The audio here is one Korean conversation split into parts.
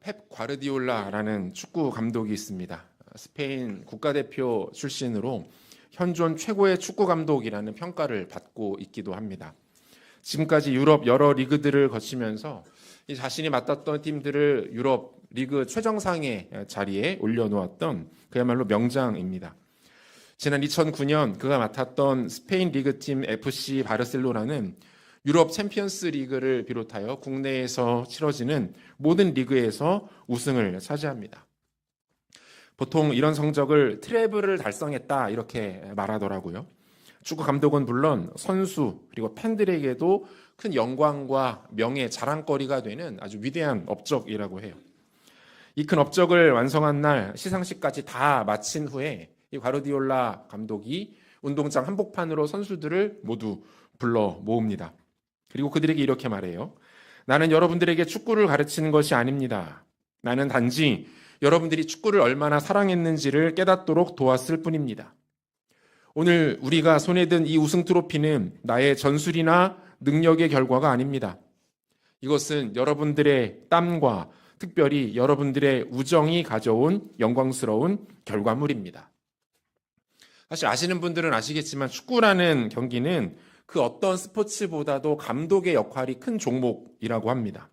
펩 과르디올라라는 축구 감독이 있습니다. 스페인 국가대표 출신으로 현존 최고의 축구 감독이라는 평가를 받고 있기도 합니다. 지금까지 유럽 여러 리그들을 거치면서 자신이 맡았던 팀들을 유럽 리그 최정상의 자리에 올려놓았던 그야말로 명장입니다. 지난 2009년 그가 맡았던 스페인 리그팀 FC 바르셀로나는 유럽 챔피언스 리그를 비롯하여 국내에서 치러지는 모든 리그에서 우승을 차지합니다. 보통 이런 성적을 트래블을 달성했다 이렇게 말하더라고요. 축구 감독은 물론 선수 그리고 팬들에게도 큰 영광과 명예 자랑거리가 되는 아주 위대한 업적이라고 해요. 이 큰 업적을 완성한 날 시상식까지 다 마친 후에 이 과르디올라 감독이 운동장 한복판으로 선수들을 모두 불러 모읍니다. 그리고 그들에게 이렇게 말해요. 나는 여러분들에게 축구를 가르치는 것이 아닙니다. 나는 단지 여러분들이 축구를 얼마나 사랑했는지를 깨닫도록 도왔을 뿐입니다. 오늘 우리가 손에 든 이 우승 트로피는 나의 전술이나 능력의 결과가 아닙니다. 이것은 여러분들의 땀과 특별히 여러분들의 우정이 가져온 영광스러운 결과물입니다. 사실 아시는 분들은 아시겠지만 축구라는 경기는 그 어떤 스포츠보다도 감독의 역할이 큰 종목이라고 합니다.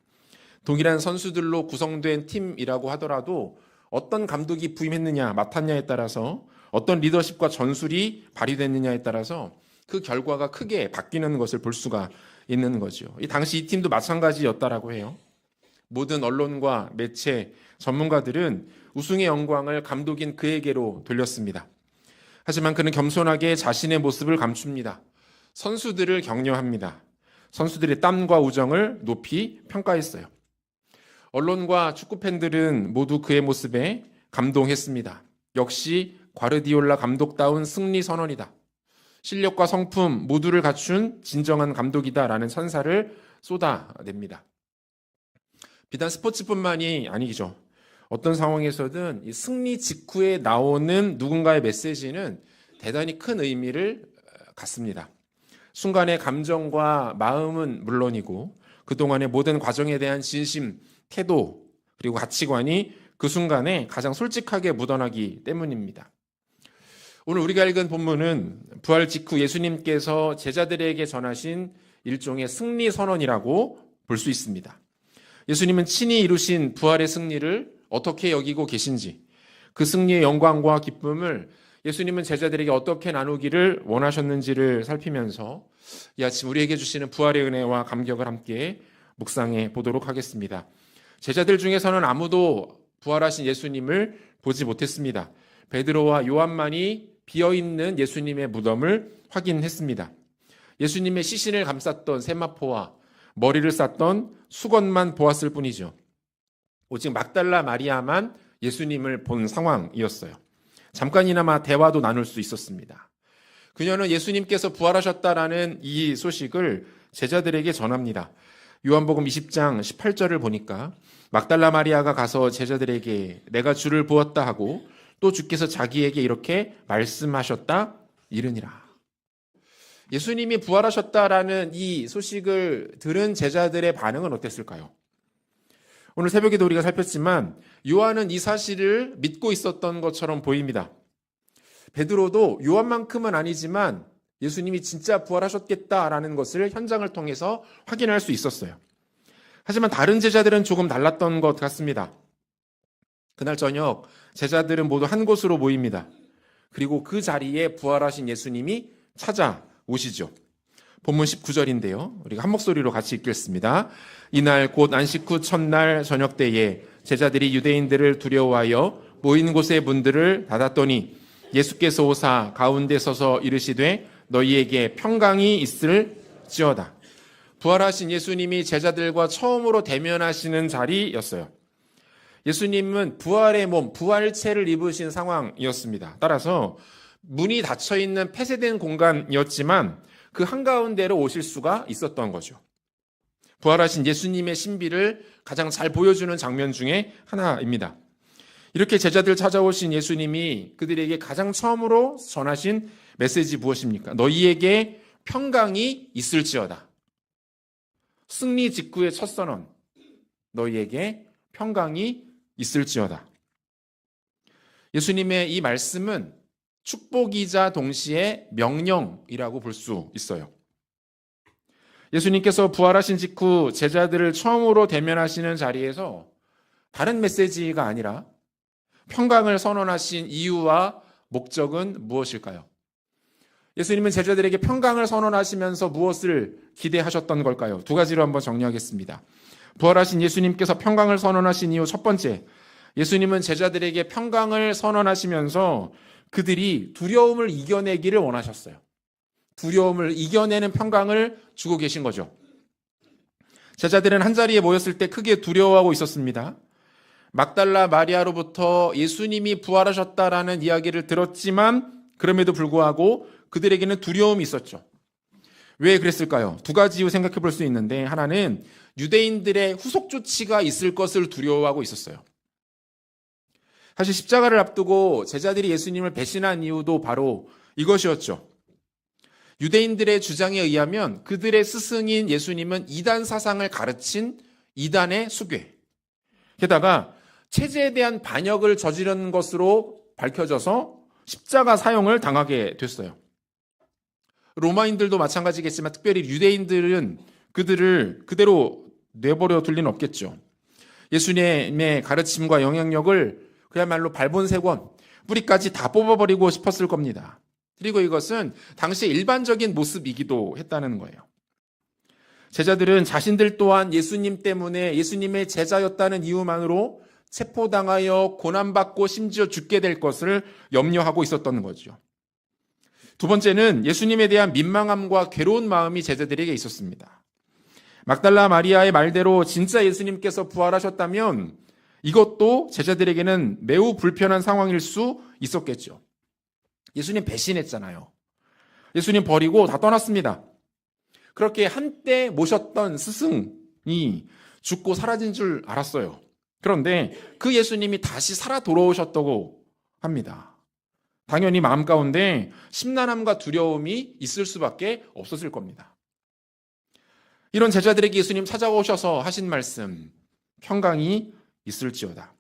동일한 선수들로 구성된 팀이라고 하더라도 어떤 감독이 부임했느냐, 맡았냐에 따라서 어떤 리더십과 전술이 발휘됐느냐에 따라서 그 결과가 크게 바뀌는 것을 볼 수가 있는 거죠. 당시 이 팀도 마찬가지였다라고 해요. 모든 언론과 매체, 전문가들은 우승의 영광을 감독인 그에게로 돌렸습니다. 하지만 그는 겸손하게 자신의 모습을 감춥니다. 선수들을 격려합니다. 선수들의 땀과 우정을 높이 평가했어요. 언론과 축구 팬들은 모두 그의 모습에 감동했습니다. 역시 과르디올라 감독다운 승리 선언이다. 실력과 성품 모두를 갖춘 진정한 감독이다라는 찬사를 쏟아냅니다. 비단 스포츠뿐만이 아니죠. 어떤 상황에서든 이 승리 직후에 나오는 누군가의 메시지는 대단히 큰 의미를 갖습니다. 순간의 감정과 마음은 물론이고 그동안의 모든 과정에 대한 진심, 태도, 그리고 가치관이 그 순간에 가장 솔직하게 묻어나기 때문입니다. 오늘 우리가 읽은 본문은 부활 직후 예수님께서 제자들에게 전하신 일종의 승리 선언이라고 볼 수 있습니다. 예수님은 친히 이루신 부활의 승리를 어떻게 여기고 계신지, 그 승리의 영광과 기쁨을 예수님은 제자들에게 어떻게 나누기를 원하셨는지를 살피면서 이 아침 우리에게 주시는 부활의 은혜와 감격을 함께 묵상해 보도록 하겠습니다. 제자들 중에서는 아무도 부활하신 예수님을 보지 못했습니다. 베드로와 요한만이 비어있는 예수님의 무덤을 확인했습니다. 예수님의 시신을 감쌌던 세마포와 머리를 쌌던 수건만 보았을 뿐이죠. 오직 막달라 마리아만 예수님을 본 상황이었어요. 잠깐이나마 대화도 나눌 수 있었습니다. 그녀는 예수님께서 부활하셨다라는 이 소식을 제자들에게 전합니다. 요한복음 20장 18절을 보니까 막달라 마리아가 가서 제자들에게 내가 주를 보았다 하고 또 주께서 자기에게 이렇게 말씀하셨다 이르니라. 예수님이 부활하셨다라는 이 소식을 들은 제자들의 반응은 어땠을까요? 오늘 새벽에도 우리가 살폈지만 요한은 이 사실을 믿고 있었던 것처럼 보입니다. 베드로도 요한만큼은 아니지만 예수님이 진짜 부활하셨겠다라는 것을 현장을 통해서 확인할 수 있었어요. 하지만 다른 제자들은 조금 달랐던 것 같습니다. 그날 저녁 제자들은 모두 한 곳으로 모입니다. 그리고 그 자리에 부활하신 예수님이 찾아오시죠. 본문 19절인데요. 우리가 한 목소리로 같이 읽겠습니다. 이날 곧 안식 후 첫날 저녁 때에 제자들이 유대인들을 두려워하여 모인 곳의 문들을 닫았더니 예수께서 오사 가운데 서서 이르시되 너희에게 평강이 있을지어다. 부활하신 예수님이 제자들과 처음으로 대면하시는 자리였어요. 예수님은 부활의 몸, 부활체를 입으신 상황이었습니다. 따라서 문이 닫혀있는 폐쇄된 공간이었지만 그 한가운데로 오실 수가 있었던 거죠. 부활하신 예수님의 신비를 가장 잘 보여주는 장면 중에 하나입니다. 이렇게 제자들 찾아오신 예수님이 그들에게 가장 처음으로 전하신 메시지 무엇입니까? 너희에게 평강이 있을지어다. 승리 직후의 첫 선언. 너희에게 평강이 있을지어다. 예수님의 이 말씀은 축복이자 동시에 명령이라고 볼 수 있어요. 예수님께서 부활하신 직후 제자들을 처음으로 대면하시는 자리에서 다른 메시지가 아니라 평강을 선언하신 이유와 목적은 무엇일까요? 예수님은 제자들에게 평강을 선언하시면서 무엇을 기대하셨던 걸까요? 두 가지로 한번 정리하겠습니다. 부활하신 예수님께서 평강을 선언하신 이유 첫 번째, 예수님은 제자들에게 평강을 선언하시면서 그들이 두려움을 이겨내기를 원하셨어요. 두려움을 이겨내는 평강을 주고 계신 거죠. 제자들은 한자리에 모였을 때 크게 두려워하고 있었습니다. 막달라 마리아로부터 예수님이 부활하셨다라는 이야기를 들었지만 그럼에도 불구하고 그들에게는 두려움이 있었죠. 왜 그랬을까요? 두 가지 이유 생각해 볼 수 있는데, 하나는 유대인들의 후속 조치가 있을 것을 두려워하고 있었어요. 사실 십자가를 앞두고 제자들이 예수님을 배신한 이유도 바로 이것이었죠. 유대인들의 주장에 의하면 그들의 스승인 예수님은 이단 사상을 가르친 이단의 수괴, 게다가 체제에 대한 반역을 저지른 것으로 밝혀져서 십자가 사형을 당하게 됐어요. 로마인들도 마찬가지겠지만 특별히 유대인들은 그들을 그대로 내버려 둘 리는 없겠죠. 예수님의 가르침과 영향력을 그야말로 발본색원, 뿌리까지 다 뽑아버리고 싶었을 겁니다. 그리고 이것은 당시의 일반적인 모습이기도 했다는 거예요. 제자들은 자신들 또한 예수님 때문에 예수님의 제자였다는 이유만으로 체포당하여 고난받고 심지어 죽게 될 것을 염려하고 있었던 거죠. 두 번째는 예수님에 대한 민망함과 괴로운 마음이 제자들에게 있었습니다. 막달라 마리아의 말대로 진짜 예수님께서 부활하셨다면 이것도 제자들에게는 매우 불편한 상황일 수 있었겠죠. 예수님 배신했잖아요. 예수님 버리고 다 떠났습니다. 그렇게 한때 모셨던 스승이 죽고 사라진 줄 알았어요. 그런데 그 예수님이 다시 살아 돌아오셨다고 합니다. 당연히 마음 가운데 심란함과 두려움이 있을 수밖에 없었을 겁니다. 이런 제자들에게 예수님 찾아오셔서 하신 말씀, 평강이 있을지어다.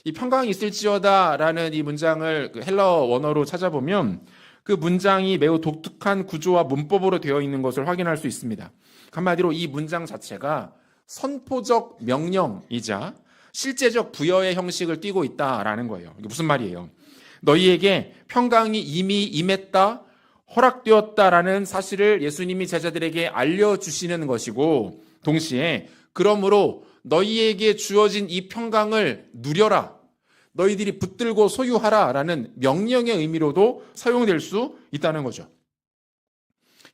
이 평강이 있을지어다라는 이 문장을 헬러 원어로 찾아보면 그 문장이 매우 독특한 구조와 문법으로 되어 있는 것을 확인할 수 있습니다. 한마디로 이 문장 자체가 선포적 명령이자 실제적 부여의 형식을 띠고 있다라는 거예요. 이게 무슨 말이에요? 너희에게 평강이 이미 임했다, 허락되었다라는 사실을 예수님이 제자들에게 알려주시는 것이고, 동시에 그러므로 너희에게 주어진 이 평강을 누려라, 너희들이 붙들고 소유하라라는 명령의 의미로도 사용될 수 있다는 거죠.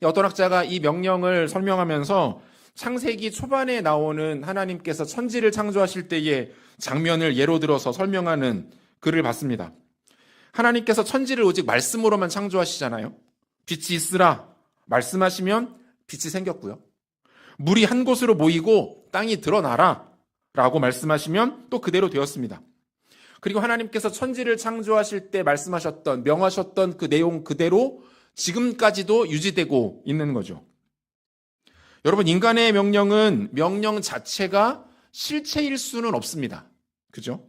어떤 학자가 이 명령을 설명하면서 창세기 초반에 나오는 하나님께서 천지를 창조하실 때의 장면을 예로 들어서 설명하는 글을 봤습니다. 하나님께서 천지를 오직 말씀으로만 창조하시잖아요. 빛이 있으라 말씀하시면 빛이 생겼고요. 물이 한 곳으로 모이고 땅이 드러나라 라고 말씀하시면 또 그대로 되었습니다. 그리고 하나님께서 천지를 창조하실 때 말씀하셨던, 명하셨던 그 내용 그대로 지금까지도 유지되고 있는 거죠. 여러분, 인간의 명령은 명령 자체가 실체일 수는 없습니다. 그죠?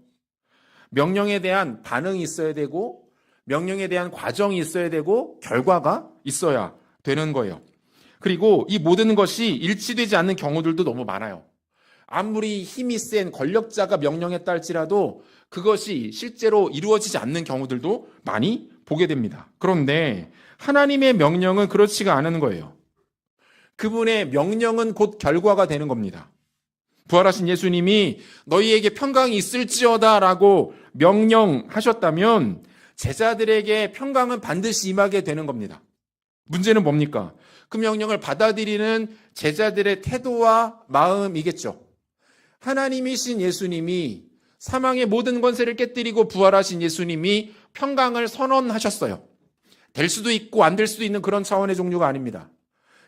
명령에 대한 반응이 있어야 되고, 명령에 대한 과정이 있어야 되고, 결과가 있어야 되는 거예요. 그리고 이 모든 것이 일치되지 않는 경우들도 너무 많아요. 아무리 힘이 센 권력자가 명령했다 할지라도 그것이 실제로 이루어지지 않는 경우들도 많이 보게 됩니다. 그런데 하나님의 명령은 그렇지가 않은 거예요. 그분의 명령은 곧 결과가 되는 겁니다. 부활하신 예수님이 너희에게 평강이 있을지어다라고 명령하셨다면 제자들에게 평강은 반드시 임하게 되는 겁니다. 문제는 뭡니까? 그 명령을 받아들이는 제자들의 태도와 마음이겠죠. 하나님이신 예수님이, 사망의 모든 권세를 깨뜨리고 부활하신 예수님이 평강을 선언하셨어요. 될 수도 있고 안 될 수도 있는 그런 차원의 종류가 아닙니다.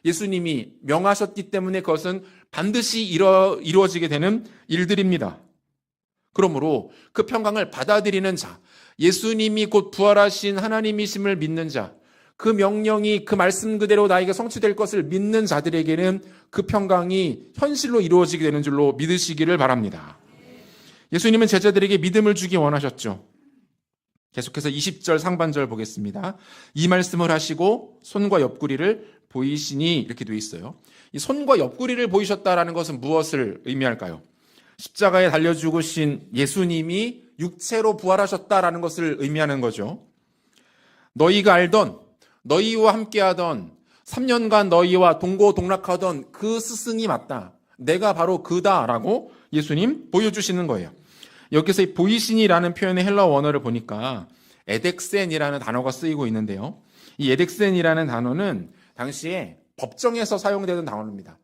예수님이 명하셨기 때문에 그것은 반드시 이루어지게 되는 일들입니다. 그러므로 그 평강을 받아들이는 자, 예수님이 곧 부활하신 하나님이심을 믿는 자, 그 명령이 그 말씀 그대로 나에게 성취될 것을 믿는 자들에게는 그 평강이 현실로 이루어지게 되는 줄로 믿으시기를 바랍니다. 예수님은 제자들에게 믿음을 주기 원하셨죠. 계속해서 20절 상반절 보겠습니다. 이 말씀을 하시고 손과 옆구리를 보이시니 이렇게 되어 있어요. 이 손과 옆구리를 보이셨다라는 것은 무엇을 의미할까요? 십자가에 달려 죽으신 예수님이 육체로 부활하셨다라는 것을 의미하는 거죠. 너희가 알던, 너희와 함께하던 3년간 너희와 동고동락하던 그 스승이 맞다. 내가 바로 그다라고 예수님 보여주시는 거예요. 여기서 이 보이시니라는 표현의 헬라어 원어를 보니까 에덱센이라는 단어가 쓰이고 있는데요. 이 에덱센이라는 단어는 당시에 법정에서 사용되던 단어입니다.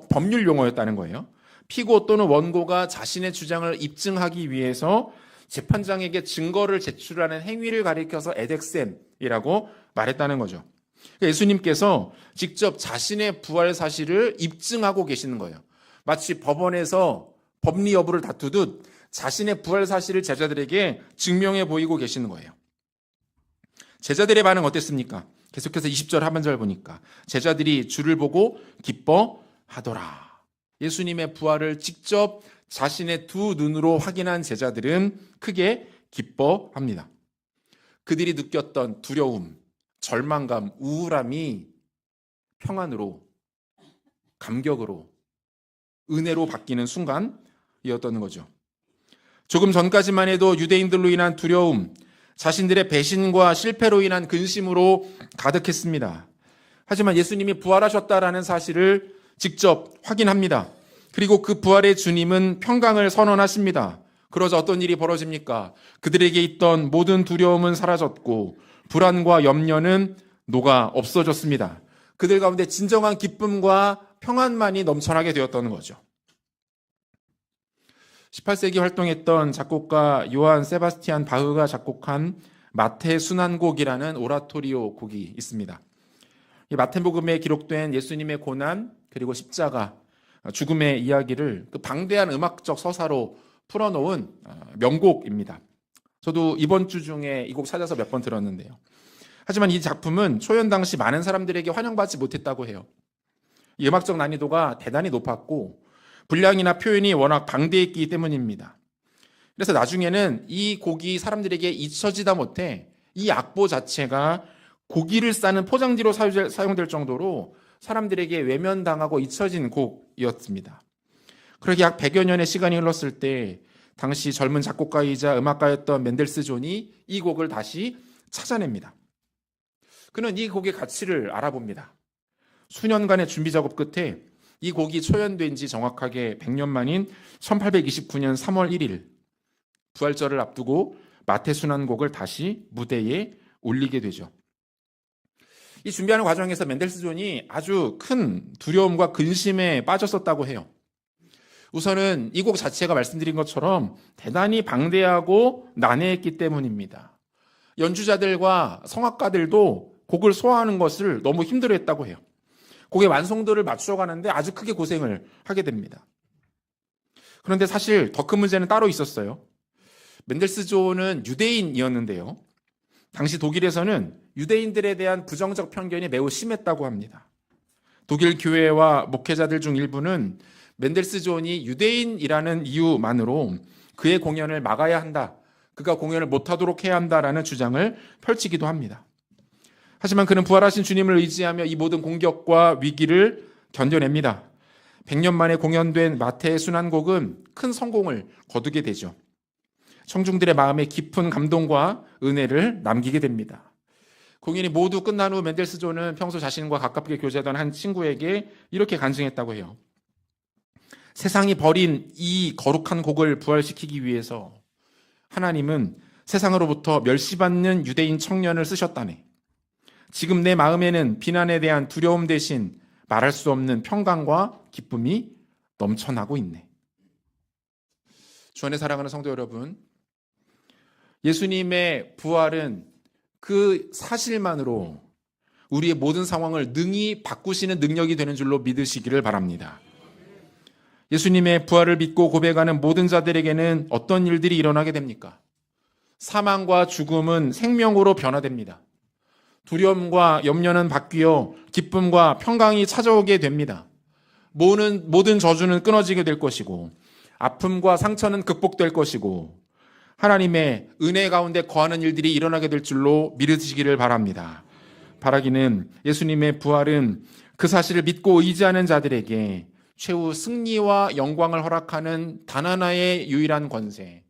법률 용어였다는 거예요. 피고 또는 원고가 자신의 주장을 입증하기 위해서 재판장에게 증거를 제출하는 행위를 가리켜서 에덱센이라고 말했다는 거죠. 예수님께서 직접 자신의 부활 사실을 입증하고 계시는 거예요. 마치 법원에서 법리 여부를 다투듯 자신의 부활 사실을 제자들에게 증명해 보이고 계시는 거예요. 제자들의 반응 어땠습니까? 계속해서 20절 하반절 보니까 제자들이 주를 보고 기뻐하더라. 예수님의 부활을 직접 자신의 두 눈으로 확인한 제자들은 크게 기뻐합니다. 그들이 느꼈던 두려움, 절망감, 우울함이 평안으로, 감격으로, 은혜로 바뀌는 순간이었던 거죠. 조금 전까지만 해도 유대인들로 인한 두려움, 자신들의 배신과 실패로 인한 근심으로 가득했습니다. 하지만 예수님이 부활하셨다라는 사실을 직접 확인합니다. 그리고 그 부활의 주님은 평강을 선언하십니다. 그러자 어떤 일이 벌어집니까? 그들에게 있던 모든 두려움은 사라졌고 불안과 염려는 녹아 없어졌습니다. 그들 가운데 진정한 기쁨과 평안만이 넘쳐나게 되었다는 거죠. 18세기 활동했던 작곡가 요한 세바스티안 바흐가 작곡한 마태 순환곡이라는 오라토리오 곡이 있습니다. 이 마태복음에 기록된 예수님의 고난 그리고 십자가, 죽음의 이야기를 그 방대한 음악적 서사로 풀어놓은 명곡입니다. 저도 이번 주 중에 이 곡 찾아서 몇 번 들었는데요. 하지만 이 작품은 초연 당시 많은 사람들에게 환영받지 못했다고 해요. 이 음악적 난이도가 대단히 높았고 분량이나 표현이 워낙 방대했기 때문입니다. 그래서 나중에는 이 곡이 사람들에게 잊혀지다 못해 이 악보 자체가 고기를 싸는 포장지로 사용될 정도로 사람들에게 외면당하고 잊혀진 곡이었습니다. 그렇게 약 100여 년의 시간이 흘렀을 때 당시 젊은 작곡가이자 음악가였던 맨델스 존이 이 곡을 다시 찾아냅니다. 그는 이 곡의 가치를 알아봅니다. 수년간의 준비 작업 끝에 이 곡이 초연된 지 정확하게 100년 만인 1829년 3월 1일 부활절을 앞두고 마태순환곡을 다시 무대에 올리게 되죠. 이 준비하는 과정에서 맨델스 존이 아주 큰 두려움과 근심에 빠졌었다고 해요. 우선은 이 곡 자체가 말씀드린 것처럼 대단히 방대하고 난해했기 때문입니다. 연주자들과 성악가들도 곡을 소화하는 것을 너무 힘들어했다고 해요. 곡의 완성도를 맞춰가는데 아주 크게 고생을 하게 됩니다. 그런데 사실 더 큰 문제는 따로 있었어요. 맨델스 존은 유대인이었는데요. 당시 독일에서는 유대인들에 대한 부정적 편견이 매우 심했다고 합니다. 독일 교회와 목회자들 중 일부는 맨델스 존이 유대인이라는 이유만으로 그의 공연을 막아야 한다, 그가 공연을 못하도록 해야 한다라는 주장을 펼치기도 합니다. 하지만 그는 부활하신 주님을 의지하며 이 모든 공격과 위기를 견뎌냅니다. 100년 만에 공연된 마태의 순환곡은 큰 성공을 거두게 되죠. 청중들의 마음에 깊은 감동과 은혜를 남기게 됩니다. 공연이 모두 끝난 후 맨델스 존은 평소 자신과 가깝게 교제하던 한 친구에게 이렇게 간증했다고 해요. 세상이 버린 이 거룩한 곡을 부활시키기 위해서 하나님은 세상으로부터 멸시받는 유대인 청년을 쓰셨다네. 지금 내 마음에는 비난에 대한 두려움 대신 말할 수 없는 평강과 기쁨이 넘쳐나고 있네. 주 안에 사랑하는 성도 여러분, 예수님의 부활은 그 사실만으로 우리의 모든 상황을 능히 바꾸시는 능력이 되는 줄로 믿으시기를 바랍니다. 예수님의 부활을 믿고 고백하는 모든 자들에게는 어떤 일들이 일어나게 됩니까? 사망과 죽음은 생명으로 변화됩니다. 두려움과 염려는 바뀌어 기쁨과 평강이 찾아오게 됩니다. 모든 저주는 끊어지게 될 것이고 아픔과 상처는 극복될 것이고 하나님의 은혜 가운데 거하는 일들이 일어나게 될 줄로 믿으시기를 바랍니다. 바라기는 예수님의 부활은 그 사실을 믿고 의지하는 자들에게 최후 승리와 영광을 허락하는 단 하나의 유일한 권세,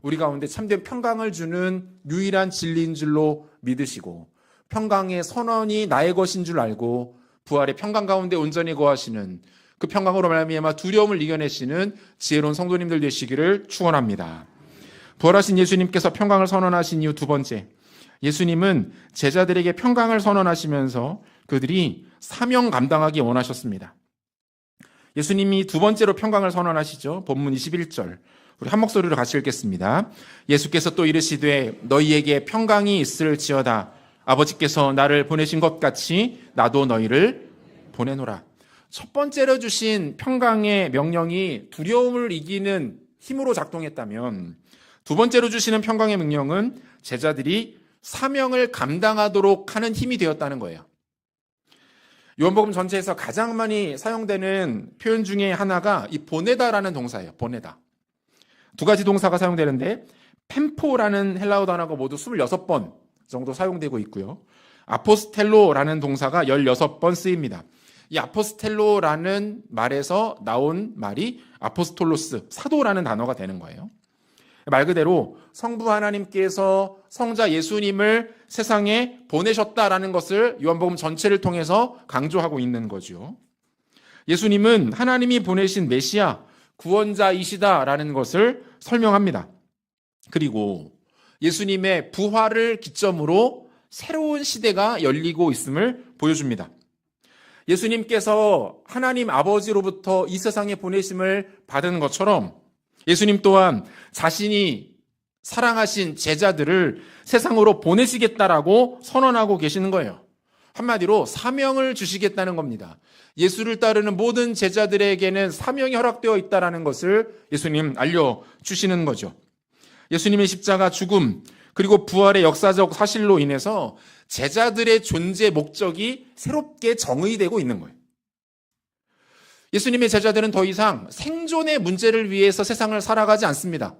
우리 가운데 참된 평강을 주는 유일한 진리인 줄로 믿으시고 평강의 선언이 나의 것인 줄 알고 부활의 평강 가운데 온전히 거하시는 그 평강으로 말미암아 두려움을 이겨내시는 지혜로운 성도님들 되시기를 축원합니다. 부활하신 예수님께서 평강을 선언하신 이유 두 번째, 예수님은 제자들에게 평강을 선언하시면서 그들이 사명 감당하기 원하셨습니다. 예수님이 두 번째로 평강을 선언하시죠. 본문 21절 우리 한 목소리로 같이 읽겠습니다. 예수께서 또 이르시되 너희에게 평강이 있을지어다. 아버지께서 나를 보내신 것 같이 나도 너희를 보내노라. 첫 번째로 주신 평강의 명령이 두려움을 이기는 힘으로 작동했다면 두 번째로 주시는 평강의 명령은 제자들이 사명을 감당하도록 하는 힘이 되었다는 거예요. 요한복음 전체에서 가장 많이 사용되는 표현 중에 하나가 이 보내다라는 동사예요. 보내다. 두 가지 동사가 사용되는데 펜포라는 헬라어 단어가 모두 26번 정도 사용되고 있고요. 아포스텔로라는 동사가 16번 쓰입니다. 이 아포스텔로라는 말에서 나온 말이 아포스톨로스, 사도라는 단어가 되는 거예요. 말 그대로 성부 하나님께서 성자 예수님을 세상에 보내셨다라는 것을 요한복음 전체를 통해서 강조하고 있는 거죠. 예수님은 하나님이 보내신 메시아, 구원자이시다라는 것을 설명합니다. 그리고 예수님의 부활을 기점으로 새로운 시대가 열리고 있음을 보여줍니다. 예수님께서 하나님 아버지로부터 이 세상에 보내심을 받은 것처럼 예수님 또한 자신이 사랑하신 제자들을 세상으로 보내시겠다라고 선언하고 계시는 거예요. 한마디로 사명을 주시겠다는 겁니다. 예수를 따르는 모든 제자들에게는 사명이 허락되어 있다는 것을 예수님 알려주시는 거죠. 예수님의 십자가 죽음 그리고 부활의 역사적 사실로 인해서 제자들의 존재 목적이 새롭게 정의되고 있는 거예요. 예수님의 제자들은 더 이상 생존의 문제를 위해서 세상을 살아가지 않습니다.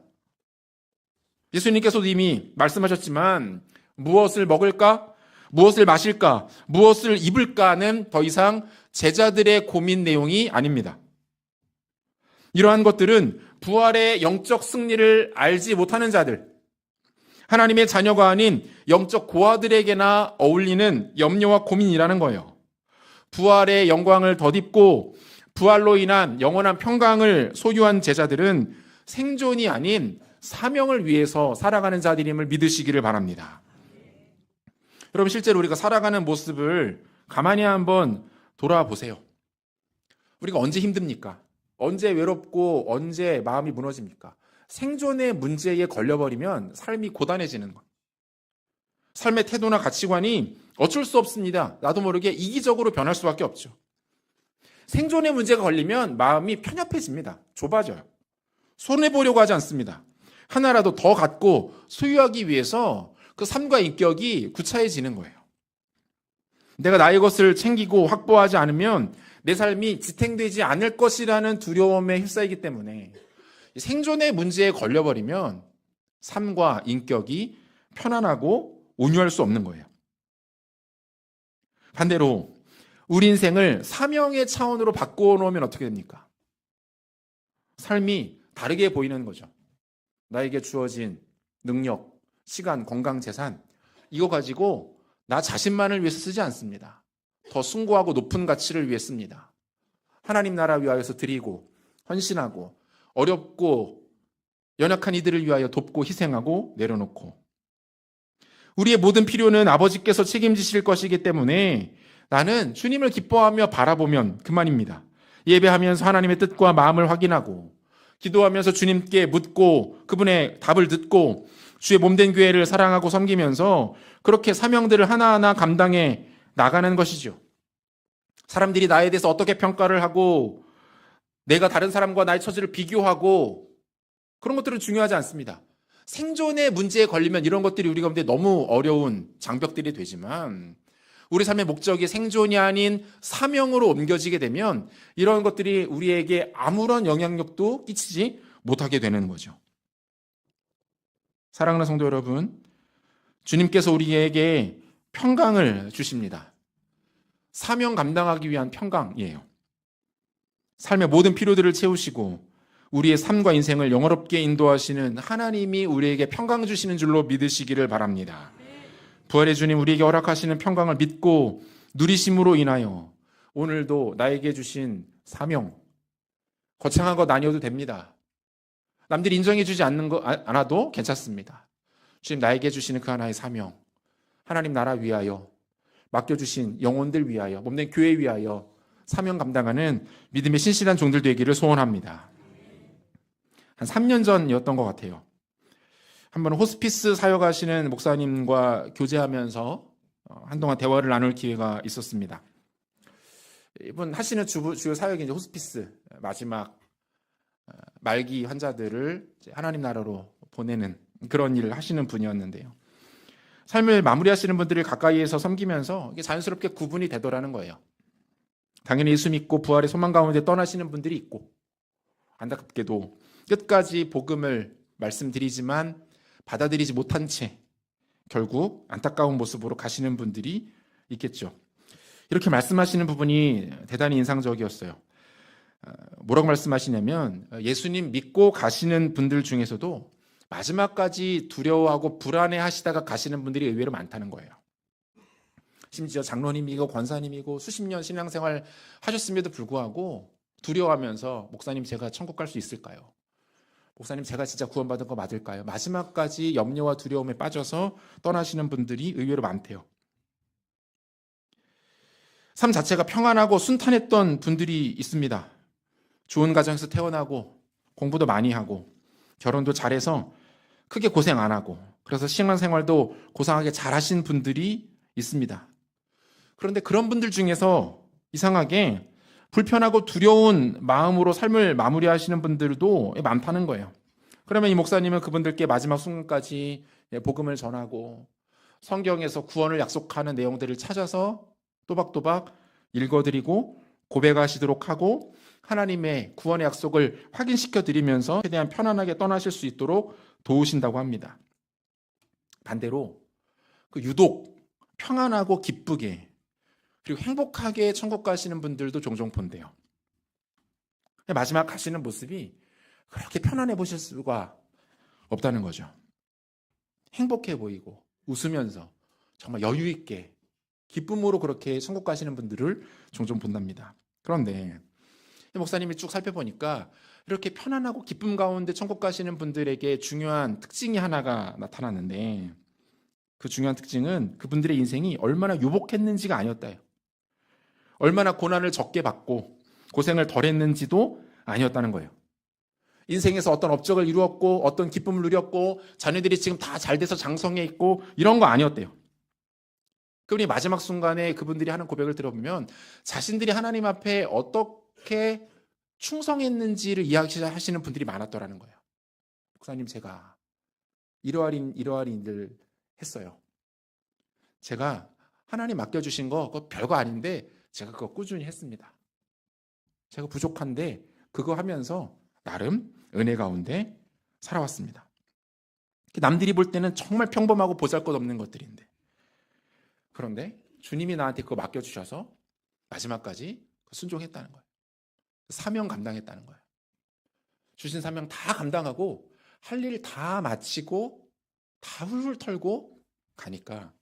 예수님께서도 이미 말씀하셨지만 무엇을 먹을까? 무엇을 마실까? 무엇을 입을까는 더 이상 제자들의 고민 내용이 아닙니다. 이러한 것들은 부활의 영적 승리를 알지 못하는 자들, 하나님의 자녀가 아닌 영적 고아들에게나 어울리는 염려와 고민이라는 거예요. 부활의 영광을 덧입고 부활로 인한 영원한 평강을 소유한 제자들은 생존이 아닌 사명을 위해서 살아가는 자들임을 믿으시기를 바랍니다. 여러분, 실제로 우리가 살아가는 모습을 가만히 한번 돌아보세요. 우리가 언제 힘듭니까? 언제 외롭고 언제 마음이 무너집니까? 생존의 문제에 걸려버리면 삶이 고단해지는 거예요. 삶의 태도나 가치관이 어쩔 수 없습니다. 나도 모르게 이기적으로 변할 수밖에 없죠. 생존의 문제가 걸리면 마음이 편협해집니다. 좁아져요. 손해보려고 하지 않습니다. 하나라도 더 갖고 소유하기 위해서 그 삶과 인격이 구차해지는 거예요. 내가 나의 것을 챙기고 확보하지 않으면 내 삶이 지탱되지 않을 것이라는 두려움에 휩싸이기 때문에 생존의 문제에 걸려버리면 삶과 인격이 편안하고 온유할 수 없는 거예요. 반대로 우리 인생을 사명의 차원으로 바꾸어 놓으면 어떻게 됩니까? 삶이 다르게 보이는 거죠. 나에게 주어진 능력, 시간, 건강, 재산, 이거 가지고 나 자신만을 위해서 쓰지 않습니다. 더 숭고하고 높은 가치를 위해 씁니다. 하나님 나라 위하여서 드리고 헌신하고 어렵고 연약한 이들을 위하여 돕고 희생하고 내려놓고, 우리의 모든 필요는 아버지께서 책임지실 것이기 때문에 나는 주님을 기뻐하며 바라보면 그만입니다. 예배하면서 하나님의 뜻과 마음을 확인하고, 기도하면서 주님께 묻고 그분의 답을 듣고, 주의 몸된 교회를 사랑하고 섬기면서 그렇게 사명들을 하나하나 감당해 나가는 것이죠. 사람들이 나에 대해서 어떻게 평가를 하고 내가 다른 사람과 나의 처지를 비교하고 그런 것들은 중요하지 않습니다. 생존의 문제에 걸리면 이런 것들이 우리 가운데 너무 어려운 장벽들이 되지만, 우리 삶의 목적이 생존이 아닌 사명으로 옮겨지게 되면 이런 것들이 우리에게 아무런 영향력도 끼치지 못하게 되는 거죠. 사랑하는 성도 여러분, 주님께서 우리에게 평강을 주십니다. 사명 감당하기 위한 평강이에요. 삶의 모든 필요들을 채우시고 우리의 삶과 인생을 영원롭게 인도하시는 하나님이 우리에게 평강 주시는 줄로 믿으시기를 바랍니다. 부활의 주님 우리에게 허락하시는 평강을 믿고 누리심으로 인하여 오늘도 나에게 주신 사명, 거창한 것 아니어도 됩니다. 남들이 인정해 주지 않아도 괜찮습니다. 주님 나에게 주시는 그 하나의 사명, 하나님 나라 위하여, 맡겨주신 영혼들 위하여, 몸된 교회 위하여 사명 감당하는 믿음의 신실한 종들 되기를 소원합니다. 한 3년 전이었던 것 같아요. 한번 호스피스 사역하시는 목사님과 교제하면서 한동안 대화를 나눌 기회가 있었습니다. 이분 하시는 주요 사역이 이제 호스피스, 마지막 말기 환자들을 하나님 나라로 보내는 그런 일을 하시는 분이었는데요. 삶을 마무리하시는 분들을 가까이에서 섬기면서 이게 자연스럽게 구분이 되더라는 거예요. 당연히 예수 믿고 부활의 소망 가운데 떠나시는 분들이 있고, 안타깝게도 끝까지 복음을 말씀드리지만 받아들이지 못한 채 결국 안타까운 모습으로 가시는 분들이 있겠죠. 이렇게 말씀하시는 부분이 대단히 인상적이었어요. 뭐라고 말씀하시냐면 예수님 믿고 가시는 분들 중에서도 마지막까지 두려워하고 불안해하시다가 가시는 분들이 의외로 많다는 거예요. 심지어 장로님이고 권사님이고 수십 년 신앙생활 하셨음에도 불구하고 두려워하면서 목사님 제가 천국 갈 수 있을까요? 목사님 제가 진짜 구원받은 거 맞을까요? 마지막까지 염려와 두려움에 빠져서 떠나시는 분들이 의외로 많대요. 삶 자체가 평안하고 순탄했던 분들이 있습니다. 좋은 가정에서 태어나고 공부도 많이 하고 결혼도 잘해서 크게 고생 안 하고 그래서 신앙생활도 고상하게 잘하신 분들이 있습니다. 그런데 그런 분들 중에서 이상하게 불편하고 두려운 마음으로 삶을 마무리하시는 분들도 많다는 거예요. 그러면 이 목사님은 그분들께 마지막 순간까지 복음을 전하고 성경에서 구원을 약속하는 내용들을 찾아서 또박또박 읽어드리고 고백하시도록 하고 하나님의 구원의 약속을 확인시켜 드리면서 최대한 편안하게 떠나실 수 있도록 도우신다고 합니다. 반대로 유독 평안하고 기쁘게 그리고 행복하게 천국 가시는 분들도 종종 본대요. 마지막 가시는 모습이 그렇게 편안해 보실 수가 없다는 거죠. 행복해 보이고 웃으면서 정말 여유 있게 기쁨으로 그렇게 천국 가시는 분들을 종종 본답니다. 그런데 목사님이 쭉 살펴보니까 이렇게 편안하고 기쁨 가운데 천국 가시는 분들에게 중요한 특징이 하나가 나타났는데 그 중요한 특징은 그분들의 인생이 얼마나 유복했는지가 아니었다요. 얼마나 고난을 적게 받고 고생을 덜 했는지도 아니었다는 거예요. 인생에서 어떤 업적을 이루었고 어떤 기쁨을 누렸고 자녀들이 지금 다 잘 돼서 장성해 있고 이런 거 아니었대요. 그분이 마지막 순간에 그분들이 하는 고백을 들어보면 자신들이 하나님 앞에 어떻게 충성했는지를 이야기하시는 분들이 많았더라는 거예요. 목사님 제가 이러한 일을 했어요. 제가 하나님 맡겨주신 거 그거 별거 아닌데 제가 그거 꾸준히 했습니다. 제가 부족한데 그거 하면서 나름 은혜 가운데 살아왔습니다. 남들이 볼 때는 정말 평범하고 보잘것없는 것들인데 그런데 주님이 나한테 그거 맡겨주셔서 마지막까지 순종했다는 거예요. 사명 감당했다는 거예요. 주신 사명 다 감당하고 할 일 다 마치고 다 훌훌 털고 가니까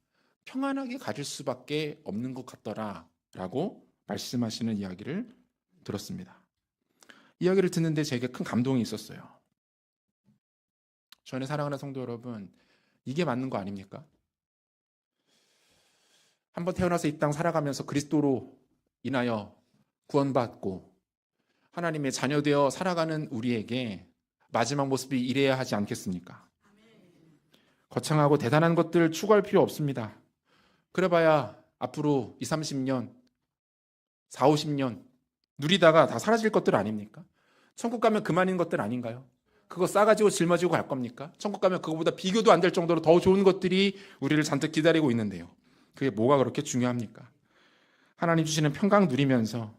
평안하게 가질 수밖에 없는 것 같더라 라고 말씀하시는 이야기를 들었습니다. 이야기를 듣는데 제게 큰 감동이 있었어요. 저는 사랑하는 성도 여러분, 이게 맞는 거 아닙니까? 한번 태어나서 이 땅 살아가면서 그리스도로 인하여 구원받고 하나님의 자녀 되어 살아가는 우리에게 마지막 모습이 이래야 하지 않겠습니까? 거창하고 대단한 것들을 추구할 필요 없습니다. 그래봐야 앞으로 20, 30년, 40, 50년 누리다가 다 사라질 것들 아닙니까? 천국 가면 그만인 것들 아닌가요? 그거 싸가지고 짊어지고 갈 겁니까? 천국 가면 그거보다 비교도 안 될 정도로 더 좋은 것들이 우리를 잔뜩 기다리고 있는데요. 그게 뭐가 그렇게 중요합니까? 하나님 주시는 평강 누리면서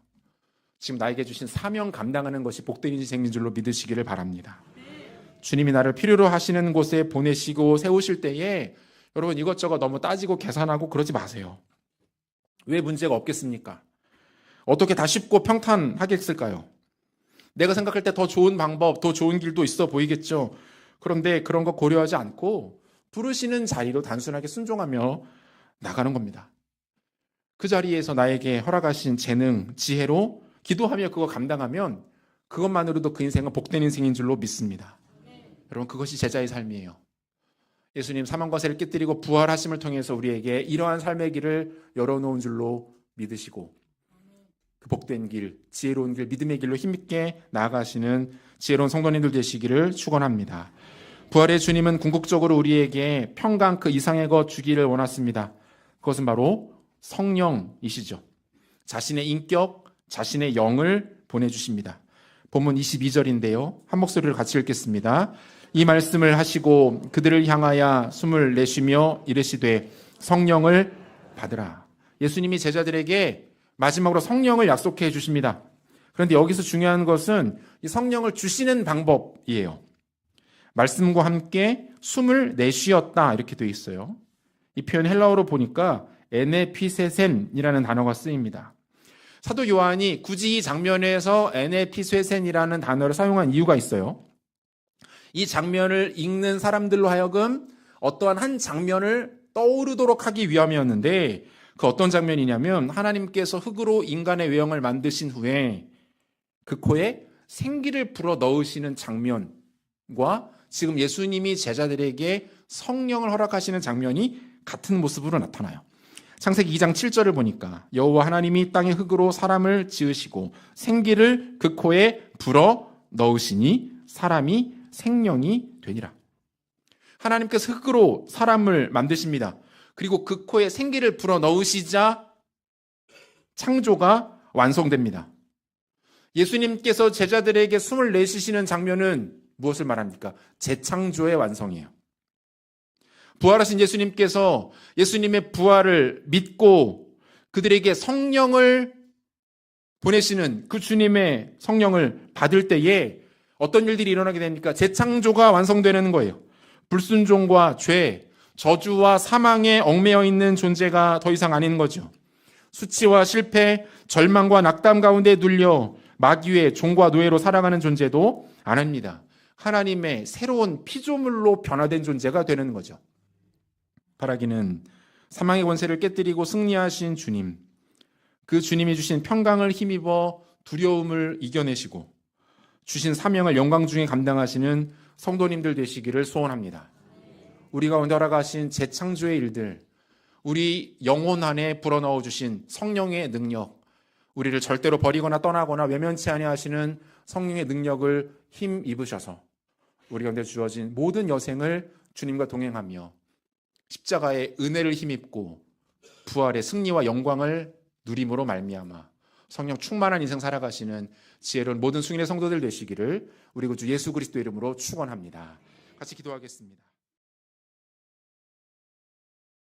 지금 나에게 주신 사명 감당하는 것이 복된 인생인 줄로 믿으시기를 바랍니다. 주님이 나를 필요로 하시는 곳에 보내시고 세우실 때에 여러분 이것저것 너무 따지고 계산하고 그러지 마세요. 왜 문제가 없겠습니까? 어떻게 다 쉽고 평탄하겠을까요? 내가 생각할 때 더 좋은 방법, 더 좋은 길도 있어 보이겠죠. 그런데 그런 거 고려하지 않고 부르시는 자리로 단순하게 순종하며 나가는 겁니다. 그 자리에서 나에게 허락하신 재능, 지혜로 기도하며 그거 감당하면 그것만으로도 그 인생은 복된 인생인 줄로 믿습니다. 여러분 그것이 제자의 삶이에요. 예수님 사망과 세를 깨뜨리고 부활하심을 통해서 우리에게 이러한 삶의 길을 열어놓은 줄로 믿으시고 그 복된 길, 지혜로운 길, 믿음의 길로 힘있게 나아가시는 지혜로운 성도님들 되시기를 축원합니다. 부활의 주님은 궁극적으로 우리에게 평강 그 이상의 것 주기를 원하십니다. 그것은 바로 성령이시죠. 자신의 인격, 자신의 영을 보내주십니다. 본문 22절인데요. 한 목소리를 같이 읽겠습니다. 이 말씀을 하시고 그들을 향하여 숨을 내쉬며 이르시되 성령을 받으라. 예수님이 제자들에게 마지막으로 성령을 약속해 주십니다. 그런데 여기서 중요한 것은 이 성령을 주시는 방법이에요. 말씀과 함께 숨을 내쉬었다 이렇게 되어 있어요. 이 표현 헬라어로 보니까 에네피세센이라는 단어가 쓰입니다. 사도 요한이 굳이 이 장면에서 에네피세센이라는 단어를 사용한 이유가 있어요. 이 장면을 읽는 사람들로 하여금 어떠한 한 장면을 떠오르도록 하기 위함이었는데 그 어떤 장면이냐면 하나님께서 흙으로 인간의 외형을 만드신 후에 그 코에 생기를 불어 넣으시는 장면과 지금 예수님이 제자들에게 성령을 허락하시는 장면이 같은 모습으로 나타나요. 창세기 2장 7절을 보니까 여호와 하나님이 땅의 흙으로 사람을 지으시고 생기를 그 코에 불어 넣으시니 사람이 생명이 되니라. 하나님께서 흙으로 사람을 만드십니다. 그리고 그 코에 생기를 불어 넣으시자 창조가 완성됩니다. 예수님께서 제자들에게 숨을 내쉬시는 장면은 무엇을 말합니까? 재창조의 완성이에요. 부활하신 예수님께서 예수님의 부활을 믿고 그들에게 성령을 보내시는 그 주님의 성령을 받을 때에 어떤 일들이 일어나게 됩니까? 재창조가 완성되는 거예요. 불순종과 죄, 저주와 사망에 얽매여 있는 존재가 더 이상 아닌 거죠. 수치와 실패, 절망과 낙담 가운데 눌려 마귀의 종과 노예로 살아가는 존재도 아닙니다. 하나님의 새로운 피조물로 변화된 존재가 되는 거죠. 바라기는 사망의 권세를 깨뜨리고 승리하신 주님, 그 주님이 주신 평강을 힘입어 두려움을 이겨내시고 주신 사명을 영광 중에 감당하시는 성도님들 되시기를 소원합니다. 우리 가운데 허락하신 재창조의 일들, 우리 영혼 안에 불어넣어 주신 성령의 능력, 우리를 절대로 버리거나 떠나거나 외면치 아니하시는 성령의 능력을 힘입으셔서 우리 가운데 주어진 모든 여생을 주님과 동행하며 십자가의 은혜를 힘입고 부활의 승리와 영광을 누림으로 말미암아 성령 충만한 인생 살아가시는 지혜로운 모든 승인의 성도들 되시기를 우리 구주 예수 그리스도 이름으로 축원합니다. 같이 기도하겠습니다.